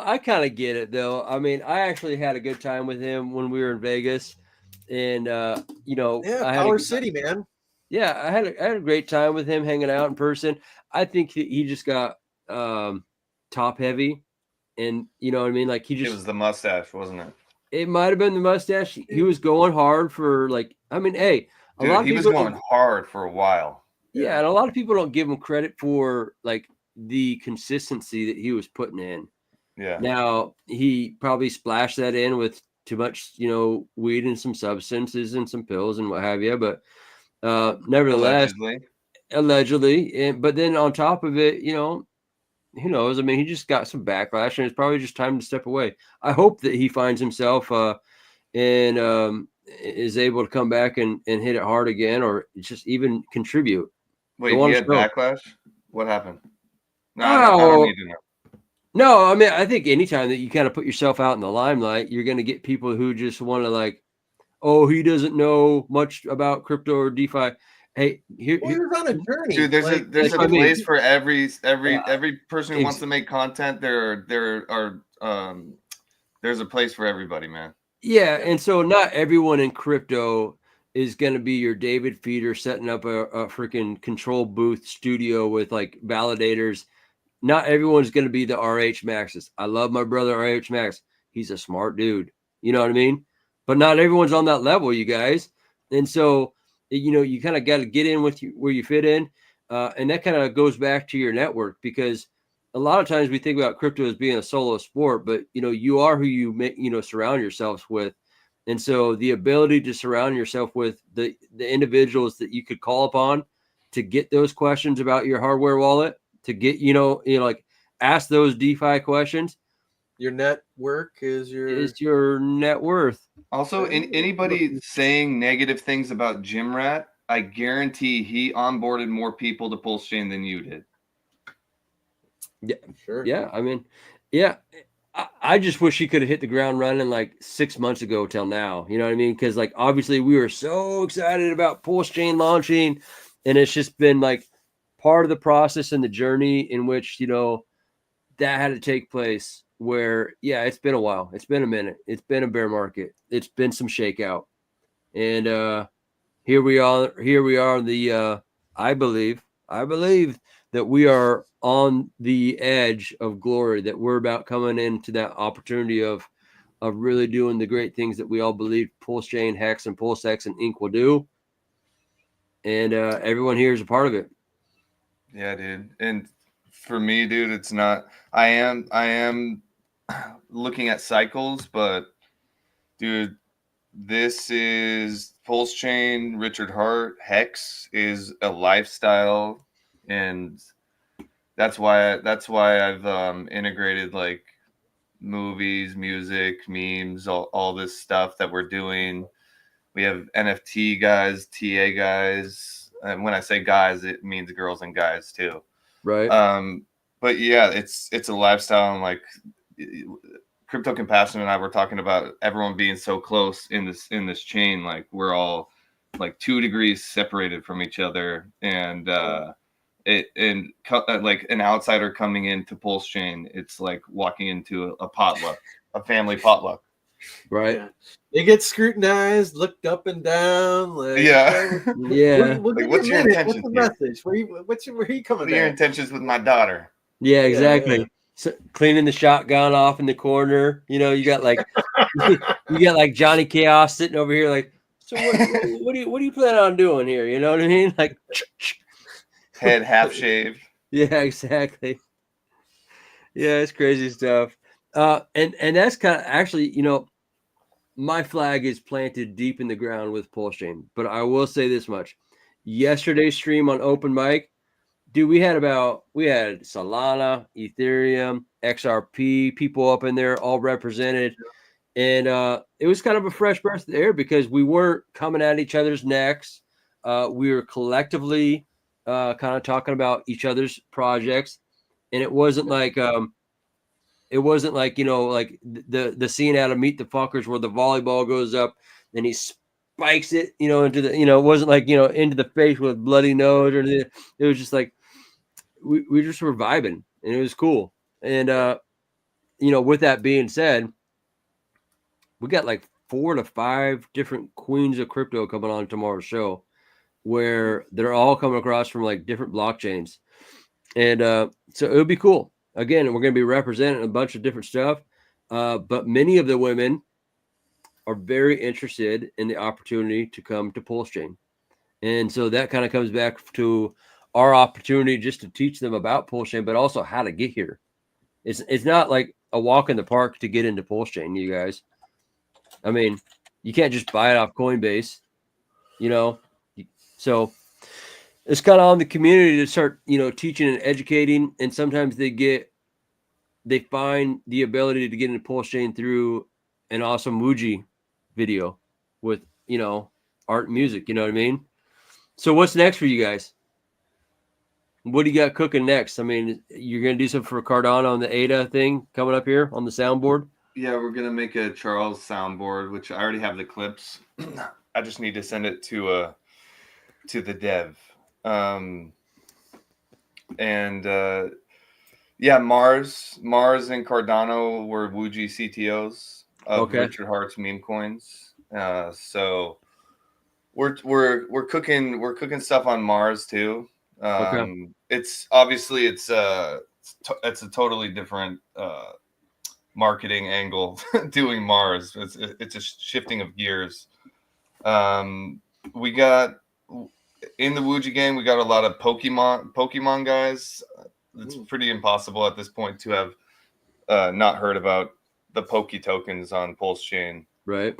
I kind of get it though. I mean, I actually had a good time with him when we were in Vegas, and Power City, man. Yeah, I had a great time with him hanging out in person. I think he just got top heavy, and you know what I mean. Like it was the mustache, wasn't it? It might have been the mustache. He was going hard for a lot of he was going hard for a while. Yeah, and a lot of people don't give him credit for the consistency that he was putting in. Yeah. Now he probably splashed that in with too much, weed and some substances and some pills and what have you. But nevertheless, allegedly, but then on top of it, who knows? I mean, he just got some backlash, and it's probably just time to step away. I hope that he finds himself and is able to come back and hit it hard again, or just even contribute. Wait, he had backlash? What happened? No, I don't need to know. No, I mean, I think anytime that you kind of put yourself out in the limelight, you're going to get people who just want to he doesn't know much about crypto or DeFi. Hey, he's on a journey. Dude, there's a place for every person who wants to make content. There's a place for everybody, man. Yeah, and so not everyone in crypto is going to be your David Feeder setting up a freaking control booth studio with validators. Not everyone's going to be the RH Maxes. I love my brother RH Max. He's a smart dude. You know what I mean? But not everyone's on that level, you guys. And so, you kind of got to get in with where you fit in. And that kind of goes back to your network, because a lot of times we think about crypto as being a solo sport, but you are who you surround yourselves with. And so the ability to surround yourself with the individuals that you could call upon to get those questions about your hardware wallet, to get, ask those DeFi questions. Your network is your net worth. Also, anybody saying negative things about Jim Rat, I guarantee he onboarded more people to Pulsechain than you did. Yeah, sure. Yeah, I mean, yeah. I just wish he could have hit the ground running 6 months ago till now. You know what I mean? Because obviously we were so excited about Pulsechain launching, and it's just been part of the process and the journey in which, you know, that had to take place where, yeah, it's been a while. It's been a minute. It's been a bear market. It's been some shakeout. And here we are. I believe that we are on the edge of glory, that we're about coming into that opportunity of really doing the great things that we all believe Pulsechain, Hex, and PulseX and Inc. will do. And everyone here is a part of it. Yeah, dude. And for me, dude, it's not. I am looking at cycles, but dude, this is Pulsechain, Richard Hart, Hex is a lifestyle, and that's why I've integrated like movies, music, memes, all this stuff that we're doing. We have NFT guys, TA guys, and when I say guys, it means girls and guys too. Right. But yeah, it's a lifestyle, and like Crypto Compassion and I were talking about everyone being so close in this chain, like we're all like 2 degrees separated from each other, and like an outsider coming into Pulsechain, it's like walking into a potluck, a family potluck. Right. Yeah. They get scrutinized, looked up and down. Like, Yeah. Yeah. Like, what's your intentions What's the here? message? Where are you coming? What are your intentions with my daughter? Yeah, exactly. Yeah. So, cleaning the shotgun off in the corner. You know, you got like Johnny Chaos sitting over here, like, so what do you plan on doing here? You know what I mean? Like, head half shaved. Yeah, exactly. Yeah, it's crazy stuff. And that's kind of actually, you know, my flag is planted deep in the ground with Pulsechain. But I will say this much: yesterday's stream on open mic, dude, we had Solana, Ethereum, XRP, people up in there, all represented. And it was kind of a fresh breath of air because we weren't coming at each other's necks. We were collectively kind of talking about each other's projects. And it wasn't like, you know, like the scene out of Meet the Fuckers where the volleyball goes up and he spikes it, you know, into the, you know, it wasn't like, you know, into the face with bloody nose or anything. It was just like, we just were vibing and it was cool. And, you know, with that being said, we got like 4 to 5 different queens of crypto coming on tomorrow's show where they're all coming across from like different blockchains. And so it would be cool. Again, we're going to be representing a bunch of different stuff. But many of the women are very interested in the opportunity to come to Pulsechain. And so that kind of comes back to our opportunity just to teach them about Pulsechain, but also how to get here. It's not like a walk in the park to get into Pulsechain, you guys. I mean, you can't just buy it off Coinbase, you know. So it's kind of on the community to start, you know, teaching and educating. And sometimes they find the ability to get into Pulsechain through an awesome Woogee video with, you know, art and music. You know what I mean? So what's next for you guys? What do you got cooking next? I mean, you're going to do something for Cardano on the ADA thing coming up here on the soundboard? Yeah, we're going to make a Charles soundboard, which I already have the clips. I just need to send it to the dev. Yeah, Mars and Cardano were Woogee CTOs of Richard Hart's meme coins. So we're cooking stuff on Mars too. It's obviously it's a totally different marketing angle doing Mars. It's a shifting of gears. We got in the Woogee gang, we got a lot of Pokemon guys. It's pretty impossible at this point to have not heard about the Poke tokens on Pulsechain. Right.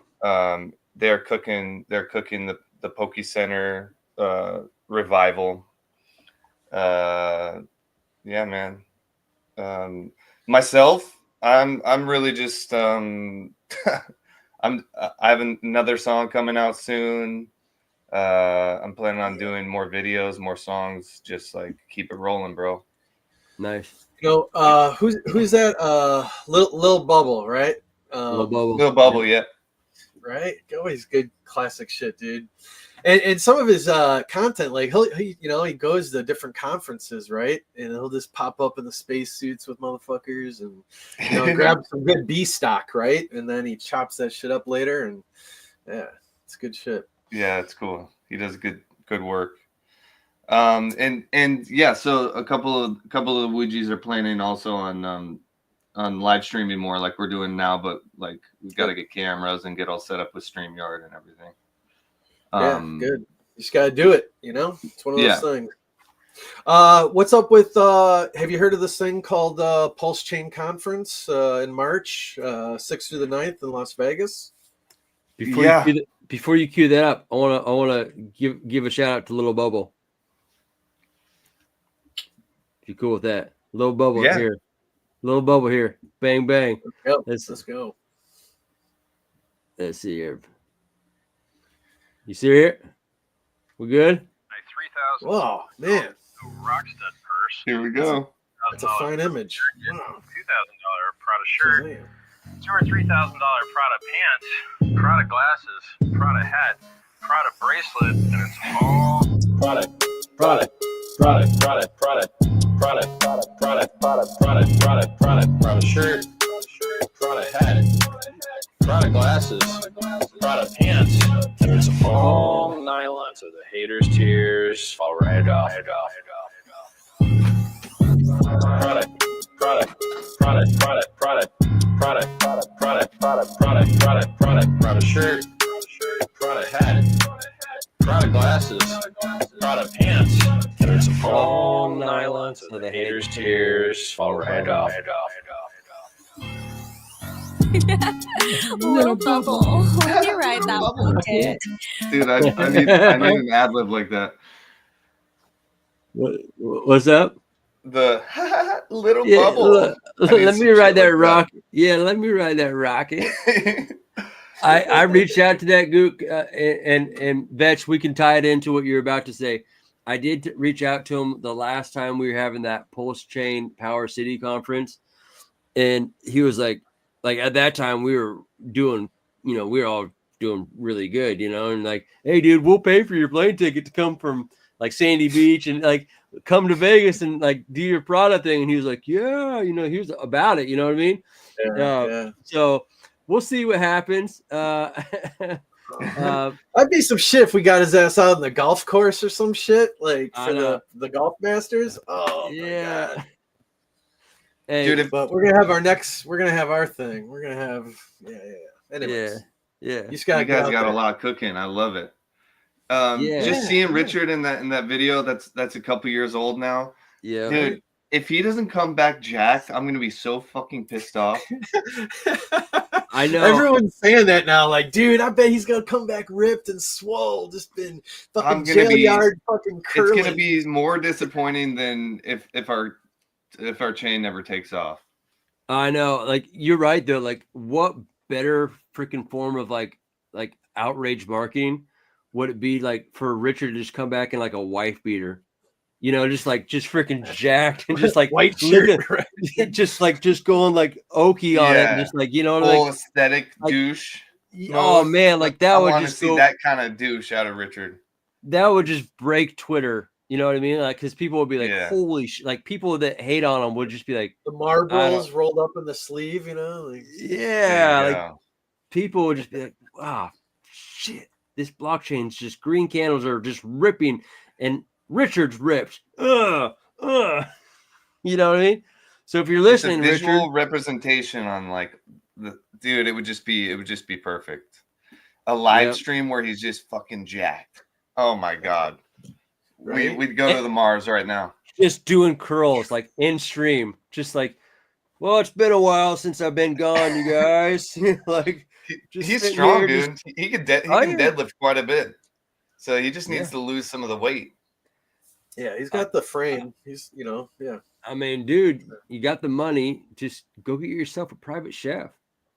They're cooking the Poke Center revival. Yeah, man. Myself, I'm really just I have another song coming out soon. I'm planning on doing more videos, more songs, just like keep it rolling, bro. Nice. You know, who's that? Lil Bubble, right? Lil Bubble, yeah. Right? Always good classic shit, dude. And some of his content, like he you know, he goes to different conferences, right? And he'll just pop up in the spacesuits with motherfuckers and you know grab some good B stock, right? And then he chops that shit up later, and yeah, it's good shit. Yeah, it's cool. He does good work. And yeah, so a couple of Woogees are planning also on live streaming more like we're doing now, but like we've got to get cameras and get all set up with StreamYard and everything. Yeah, good. You just gotta do it, you know? It's one of those things. What's up with have you heard of this thing called Pulsechain Conference in March 6th through the 9th in Las Vegas? Before you cue that up, I wanna give a shout out to Little Bubble. If you're cool with that. Little Bubble here. Little Bubble here. Bang bang. Let's go. Let's see here. You see here? We good? A 3,000. Whoa, man. Rockstud purse. Here we go. That's a fine image. $2,000 Prada shirt. Man. $2,000 or $3,000 Prada pants. Prada glasses. Prada hat. Prada bracelet. And it's all product. Prada shirt. Prada hat. Prada glasses. Prada pants. And it's all nylon. So the haters' tears fall right off. Prada shirt, Prada hat, Prada glasses, Prada pants, and it's all nylon, so the haters' tears fall right off. Little Bubble, when you ride that bucket. Dude, I need an ad lib like that. What's up? The little bubble. Let me ride that rocket. Yeah, let me ride that rocket. I reached out to that gook and Vetch, we can tie it into what you're about to say. I did reach out to him the last time we were having that Pulsechain Power City conference, and he was like at that time we were doing, you know, we were all doing really good, you know, and like, hey dude, we'll pay for your plane ticket to come from like Sandy Beach and like come to Vegas and like do your Prada thing. And he was like, yeah, you know, he was about it. You know what I mean? Yeah. So we'll see what happens. I'd be some shit if we got his ass out on the golf course or some shit like for the golf masters. Oh yeah. My God. Hey, dude, but we're gonna have our thing. We're gonna have Anyways, yeah. You guys got a lot cooking. I love it. Just seeing Richard in that video that's a couple years old now. Yeah, dude. If he doesn't come back jacked, I'm gonna be so fucking pissed off. I know everyone's saying that now. Like, dude, I bet he's gonna come back ripped and swole, just been fucking jail yard fucking curling. It's gonna be more disappointing than if our chain never takes off. I know, like you're right though. Like, what better freaking form of like outrage marketing would it be like for Richard to just come back in like a wife beater, you know, just freaking jacked and just like white shirt, just going like oaky on it, and just like, you know, full like aesthetic douche. Oh man, like that would just see that kind of douche out of Richard. That would just break Twitter. You know what I mean? Like, because people would be like, holy shit. Like, people that hate on him would just be like, the marbles rolled up in the sleeve, you know? Like, like people would just be like, wow, shit. This blockchain's just green candles are just ripping, and Richard's ripped. You know what I mean? So if you're listening, it's a visual Richard, representation on like dude, it would just be perfect. A live stream where he's just fucking jacked. Oh my God. Right? We'd go to the Mars right now. Just doing curls like in stream, just like, well, it's been a while since I've been gone, you guys. Like, he's strong, dude. He can deadlift quite a bit, so he just needs to lose some of the weight. Yeah, he's got the frame. He's, you know, I mean, dude, you got the money. Just go get yourself a private chef,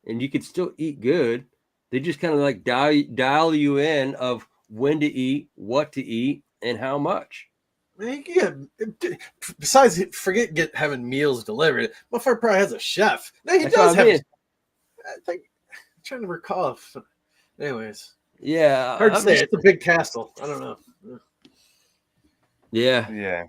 and you could still eat good. They just kind of like dial you in of when to eat, what to eat, and how much. Yeah. Besides, forget having meals delivered. Motherfucker probably has a chef. No, he does have. I think I'm trying to recall. Anyways, Yeah, Hard to say. It's a big castle. I don't know. Yeah. Yeah.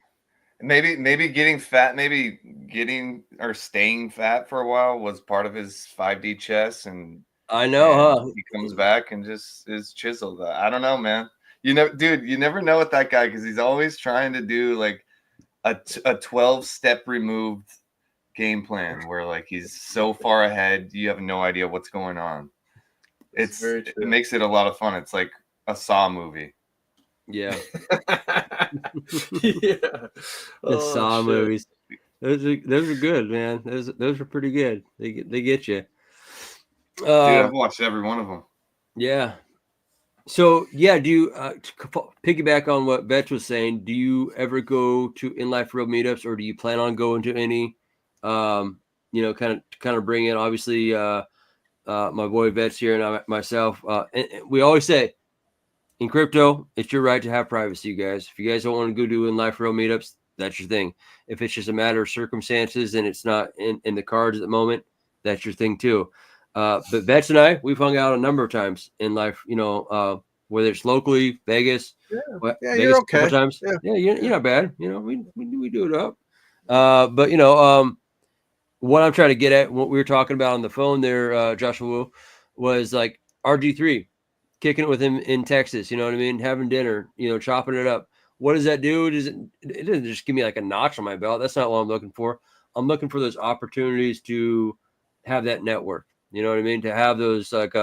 Maybe getting fat, maybe getting or staying fat for a while was part of his 5D chess, and I know, huh? he comes back and just is chiseled. I don't know, man. You know, dude, you never know with that guy because he's always trying to do like a 12-step removed game plan where like he's so far ahead you have no idea what's going on. It makes it a lot of fun. It's like a Saw movie. Yeah. Yeah. The Saw movies. Those are good, man. Those are pretty good. They get you. Dude, I've watched every one of them. Yeah. So yeah, do you to piggyback on what Betch was saying? Do you ever go to in life real meetups, or do you plan on going to any? Kind of bring in obviously my boy Betch here and myself. And we always say in crypto, it's your right to have privacy, you guys. If you guys don't want to go do in life real meetups, that's your thing. If it's just a matter of circumstances and it's not in the cards at the moment, that's your thing too. But Betch and I, we've hung out a number of times in life, whether it's locally, Vegas. Yeah, Vegas you're okay. A couple times. Yeah, you're not bad. We do it up. But what I'm trying to get at, what we were talking about on the phone there, Joshua Wu, was like RG3, kicking it with him in Texas. You know what I mean? Having dinner, chopping it up. What does that do? It doesn't just give me like a notch on my belt. That's not what I'm looking for. I'm looking for those opportunities to have that network. You know what I mean? To have those like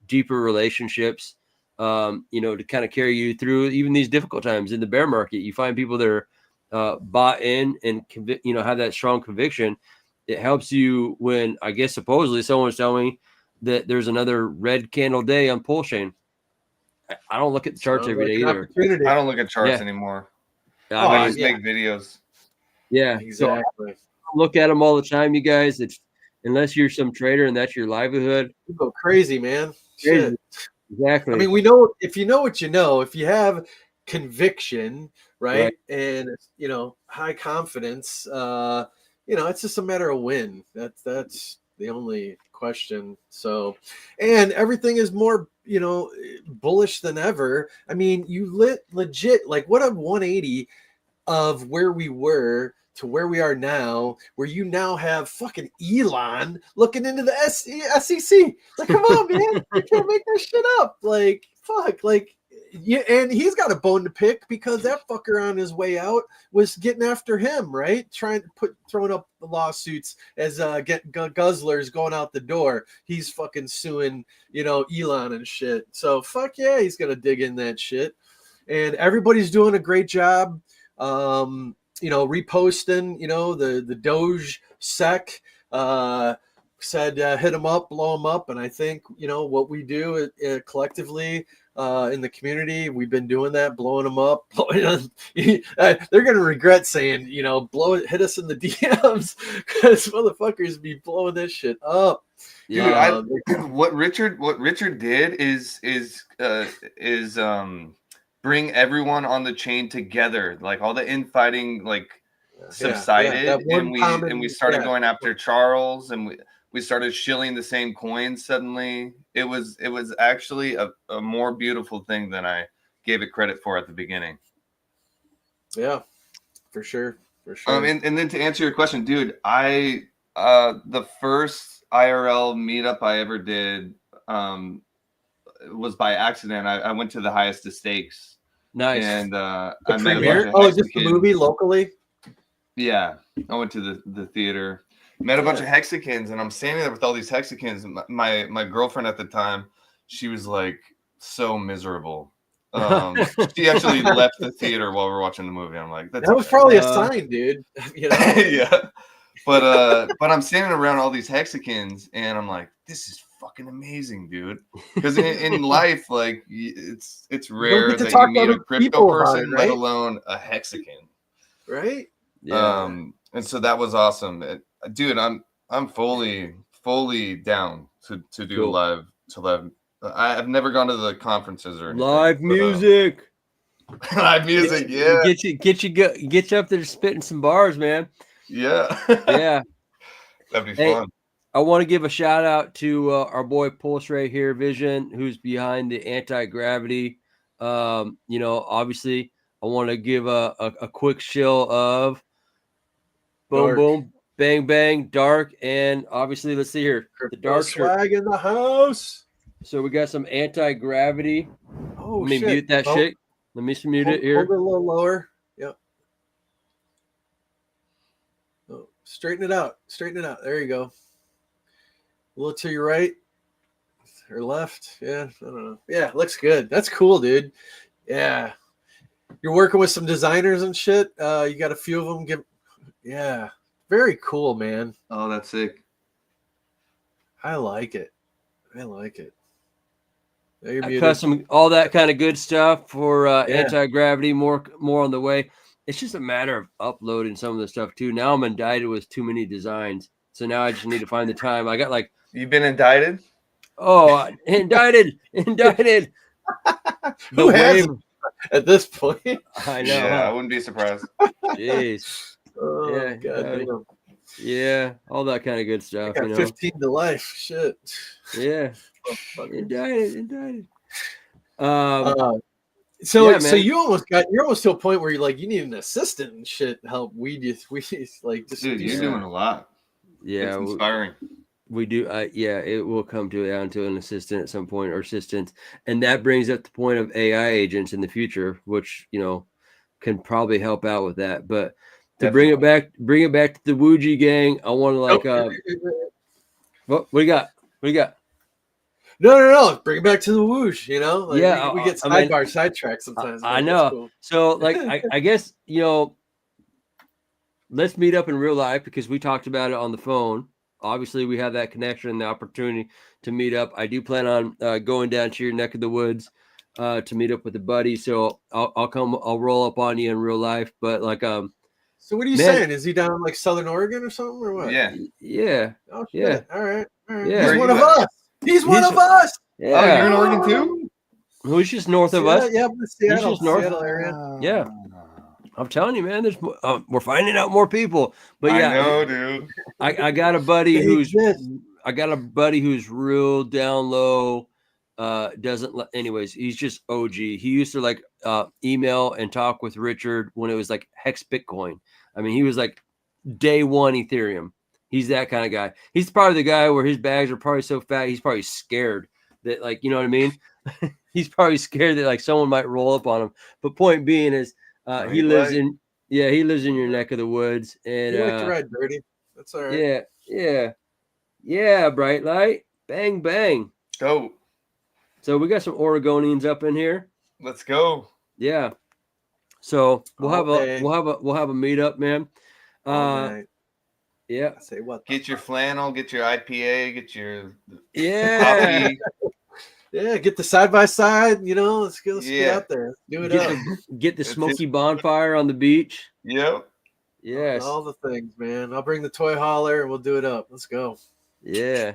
deeper relationships, to kind of carry you through even these difficult times in the bear market. You find people that are bought in and have that strong conviction. It helps you when, I guess, supposedly someone was telling me that there's another red candle day on Pulsechain. I don't look at the charts every day either. I don't look at charts anymore. I just make videos. Yeah, exactly. So look at them all the time, you guys. It's unless you're some trader and that's your livelihood. You go crazy, man. Crazy. Shit. Exactly. I mean, we know if you know what you know, if you have conviction, right? And high confidence, it's just a matter of when. That's the only question. So, and everything is more, bullish than ever. I mean, you legit like what a 180 of where we were to where we are now, where you now have fucking Elon looking into the SEC. Like, come on, man, you can't make that shit up. Like, fuck, like. Yeah, and he's got a bone to pick because that fucker on his way out was getting after him, right? Throwing up the lawsuits as guzzlers going out the door. He's fucking suing, Elon and shit. So fuck yeah, he's gonna dig in that shit. And everybody's doing a great job, reposting, the Doge sec. Said hit them up, blow them up, and I think what we do collectively in the community, we've been doing that, blowing them up. They're gonna regret saying, hit us in the DMs because motherfuckers be blowing this shit up. Dude, what Richard did is bring everyone on the chain together, like all the infighting subsided, and we started going after Charles, and we started shilling the same coins suddenly. It was actually a more beautiful thing than I gave it credit for at the beginning. Yeah, for sure. And then to answer your question, dude, the first IRL meetup I ever did was by accident. I went to the Highest of Stakes. Nice. And I met a bunch of just the movie locally? Yeah, I went to the theater. Met a bunch of Hexicans, and I'm standing there with all these Hexicans. My girlfriend at the time, she was like so miserable. She actually left the theater while we were watching the movie. I'm like, that was probably a sign, dude. Yeah. But I'm standing around all these Hexicans, and I'm like, this is fucking amazing, dude. Because in life, like it's rare that you meet a crypto person, right? Let alone a Hexican. Right. Yeah. And so that was awesome. Dude, I'm fully down to do live. I've never gone to the conferences or anything, live music. Live music, yeah. Get you up there spitting some bars, man. Yeah. Yeah. That'd be fun. I want to give a shout out to our boy Pulsechain here, Vision, who's behind the anti-gravity. Obviously, I want to give a quick shill of boom, Dark. boom, bang, bang, dark, and obviously, let's see here, the dark swag in the house. So we got some anti-gravity. Oh, Let me shit. mute that shit. Let me mute it here. Hold it a little lower. Yep. Oh, straighten it out. Straighten it out. There you go. A little to your right or left. Yeah, I don't know. Yeah, looks good. That's cool, dude. Yeah. You're working with some designers and shit. You got a few of them. Yeah. Very cool, man. Oh, that's sick. I like it. I like it. Custom, all that kind of good stuff for anti-gravity. More on the way. It's just a matter of uploading some of the stuff too. Now I'm indicted with too many designs, so now I just need to find the time. I got like. You've been indicted? Oh, indicted. Who hasn't at this point? I know. Yeah, I wouldn't be surprised. Jeez. Oh, yeah, God. Yeah, all that kind of good stuff. 15 to life. Shit. Yeah. Indicted. So you're almost to a point where you're you need an assistant and shit help. We just dude, you're doing a lot. Yeah, it's inspiring. We do. It will come down to an assistant at some point or assistants, and that brings up the point of AI agents in the future, which can probably help out with that. But to bring it back to the Woogee gang, I want to what do you got? What do you got? No. Bring it back to the whoosh, we get sidetracked sometimes. I know. Cool. So I guess, let's meet up in real life because we talked about it on the phone. Obviously we have that connection and the opportunity to meet up. I do plan on going down to your neck of the woods to meet up with a buddy. So I'll roll up on you in real life. But so what are you saying? Is he down in Southern Oregon or something or what? Yeah. Oh, shit. Yeah. All right. Yeah. He's one of us. He's one of us. Yeah. Oh, you're in Oregon too? Who's just north of us? Yeah, Seattle, just north. Seattle area. Yeah. I'm telling you, man, we're finding out more people. But yeah, I know, dude. I got a buddy who's real down low. Anyways, he's just OG. He used to email and talk with Richard when it was Hex Bitcoin. I mean, he was day one Ethereum. He's that kind of guy. He's probably the guy where his bags are probably so fat, he's probably scared that, you know what I mean? He's probably scared that someone might roll up on him. But point being is, he lives in your neck of the woods, and you like to ride dirty. That's all right. Yeah. Bright light, bang bang. Go. So we got some Oregonians up in here. Let's go. Yeah. So we'll have a meetup, man. Yeah. I say what? Get your flannel, get your IPA, get your coffee. Yeah, get the side by side. Let's get out there. Do it get the smoky bonfire on the beach. Yep. Yes. All the things, man. I'll bring the toy hauler and we'll do it up. Let's go. Yeah.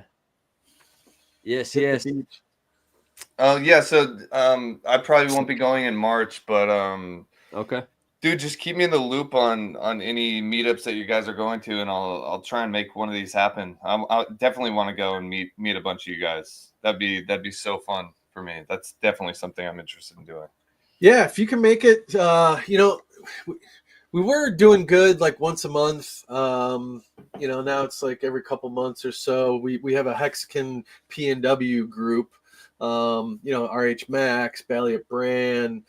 Yes. Oh yeah. So I probably won't be going in March, but okay. Dude, just keep me in the loop on any meetups that you guys are going to, and I'll try and make one of these happen. I definitely want to go and meet a bunch of you guys. That'd be so fun for me. That's definitely something I'm interested in doing. Yeah, if you can make it, we were doing good once a month. Now it's every couple months or so. We have a Hexagon P&W group. RH Max, Balliot Brand,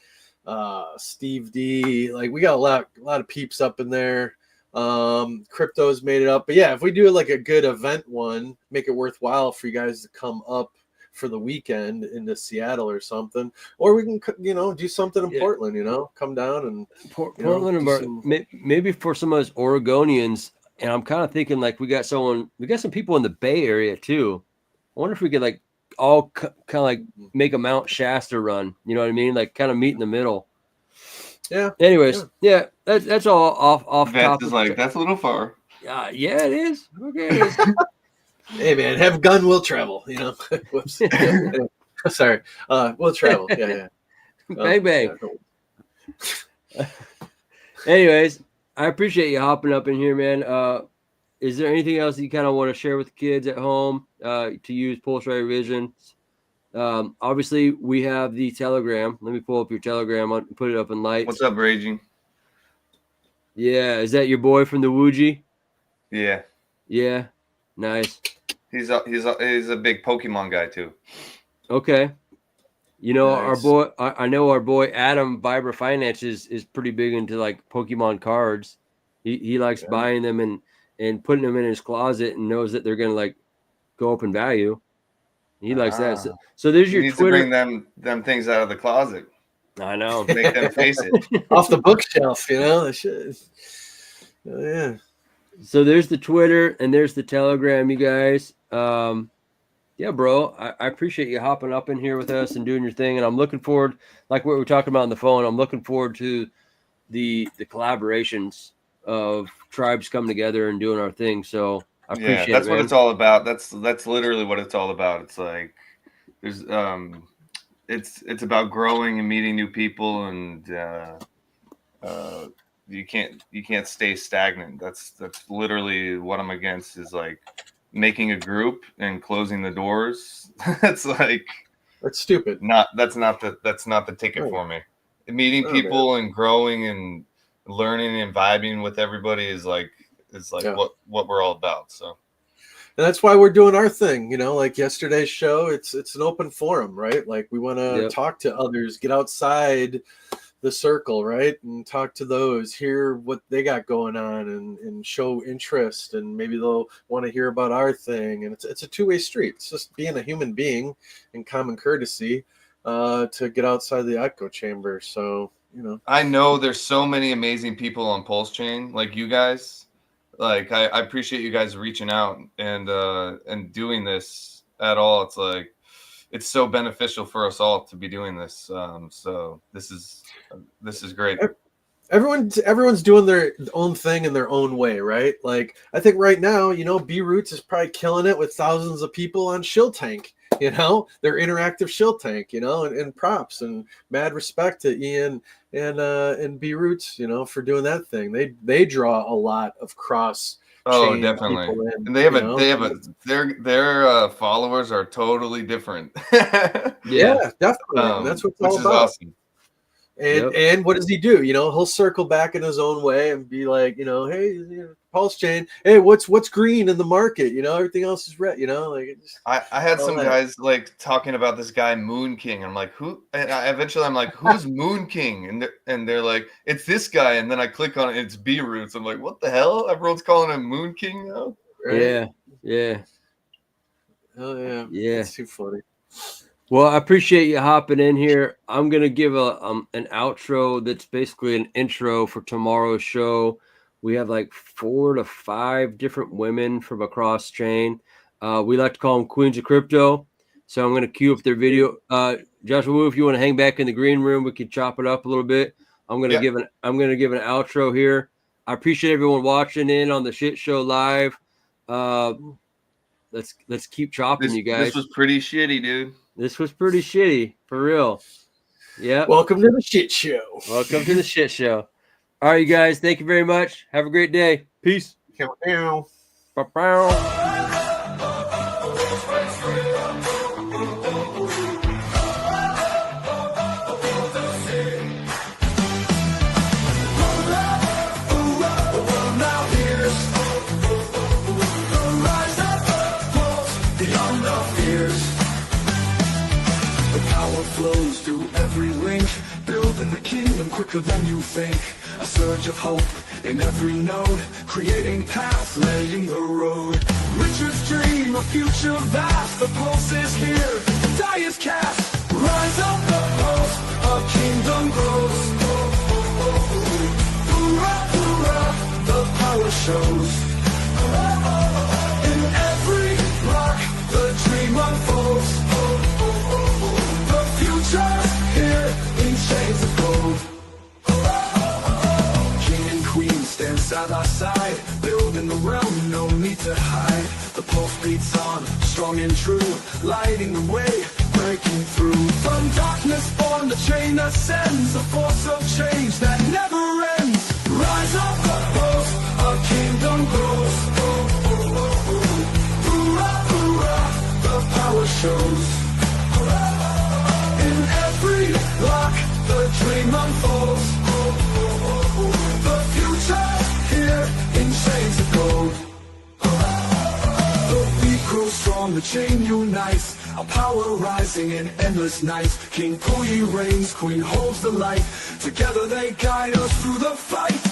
Steve D. We got a lot of peeps up in there. Crypto's made it up. But yeah, if we do a good event one, make it worthwhile for you guys to come up for the weekend into Seattle or something, or we can do something in Portland, come down and Portland, maybe for some of those Oregonians. And I'm kind of thinking we got some people in the Bay Area too. I wonder if we could all kind of make a Mount Shasta run, you know what I mean? Kind of meet in the middle. Yeah. Anyways, yeah, that's all off topic. That's a little far. Yeah, it is. Okay, it is. Hey man, have a gun, we'll travel. Whoops. Sorry. We'll travel. Yeah. Bang bang. Anyways, I appreciate you hopping up in here, man. is there anything else you kind of want to share with the kids at home to use Pulsechain revisions? Obviously, we have the Telegram. Let me pull up your Telegram and put it up in lights. What's up, Raging? Yeah, is that your boy from the Woogee? Yeah. Yeah, nice. He's a big Pokemon guy too. Okay. You know, Nice. our boy, I know our boy Adam Vibra Finance is pretty big into like Pokemon cards. He likes buying them and putting them in his closet and knows that they're gonna like go up in value. He likes that. So there's your Twitter. To bring them things out of the closet. I know. Make them face it. Off the bookshelf, you know. That shit. Oh, yeah. So there's the Twitter and there's the Telegram, you guys. Yeah, bro, I appreciate you hopping up in here with us and doing your thing. And I'm looking forward, like what we were talking about on the phone, I'm looking forward to the collaborations of tribes coming together and doing our thing. So I appreciate that's it, what man. it's all about. That's literally what it's all about. It's like there's it's about growing and meeting new people, and you can't stay stagnant. That's literally what I'm against, is like making a group and closing the doors. That's stupid. That's not the ticket for me. Meeting people and growing and learning and vibing with everybody is what we're all about. So. And that's why we're doing our thing, you know, like yesterday's show, it's an open forum, right? Like we want to talk to others, get outside the circle, right? And talk to those, hear what they got going on and show interest, and maybe they'll want to hear about our thing. And it's a two-way street. It's just being a human being and common courtesy to get outside the echo chamber. So, you know. I know there's so many amazing people on Pulsechain, like you guys. Like I appreciate you guys reaching out and doing this at all. It's like it's so beneficial for us all to be doing this. So this is great. Everyone's doing their own thing in their own way, right? Like I think right now, you know, B Roots is probably killing it with thousands of people on Shill Tank. You know, their interactive Shill Tank, you know, and props and mad respect to Ian and B Roots, you know, for doing that thing. They draw a lot of cross. Oh, definitely. In, and their followers are totally different. Yeah, definitely. That's what it's all about. Awesome. And what does he do? You know, he'll circle back in his own way and be like, you know, hey, Pulsechain, hey, what's green in the market? You know, everything else is red. You know, like I had some guys like talking about this guy Moon King. I'm like, who? And eventually I'm like, who's Moon King? And they're like, it's this guy. And then I click on it, it's B Roots. I'm like, what the hell? Everyone's calling him Moon King now. Right? Yeah. Oh yeah. Yeah. That's too funny. Well, I appreciate you hopping in here. I'm gonna give an outro that's basically an intro for tomorrow's show. We have like 4 to 5 different women from across chain. We like to call them Queens of Crypto. So I'm gonna cue up their video. Joshua Wu, if you want to hang back in the green room, we can chop it up a little bit. I'm gonna give an outro here. I appreciate everyone watching in on the Shit Show live. Let's keep chopping, you guys. This was pretty shitty, dude. This was pretty shitty, for real. Yeah. Welcome to the Shit Show. Welcome to the Shit Show. All right, you guys. Thank you very much. Have a great day. Peace. Meow. Flows through every link, building the kingdom quicker than you think. A surge of hope in every node, creating paths, laying the road. Richard's dream, a future vast. The pulse is here, the die is cast. Rise up the pulse, a kingdom grows. Hoorah, hoorah, the power shows. In every rock, the dream unfolds. Here in shades of gold. King and queen stand side by side, building the realm, no need to hide. The pulse beats on, strong and true, lighting the way, breaking through. From darkness born, the chain ascends, a force of change that never ends. Rise up the pulse, a kingdom grows. shows. In every lock, the dream unfolds. The future here in shades of gold. The beat grows strong, the chain unites. Our power rising in endless nights. King Puyi reigns, Queen holds the light. Together they guide us through the fight.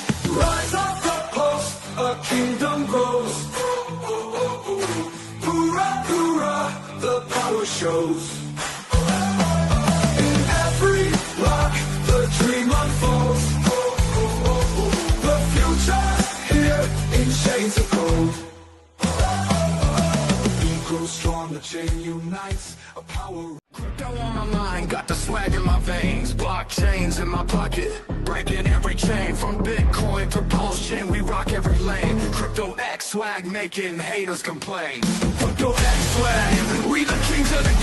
Rise up the pulse, a kingdom grows. Hoorah, hoorah, the power shows. In every lock, the dream unfolds. The future here in shades of gold. The beat grows strong, the chain unites. A power. Crypto on my mind, got the swag in my veins. Blockchains in my pocket, breaking every chain. From Bitcoin to Pulsechain, we rock every lane. Crypto X swag making haters complain. Crypto X swag, we the kings of the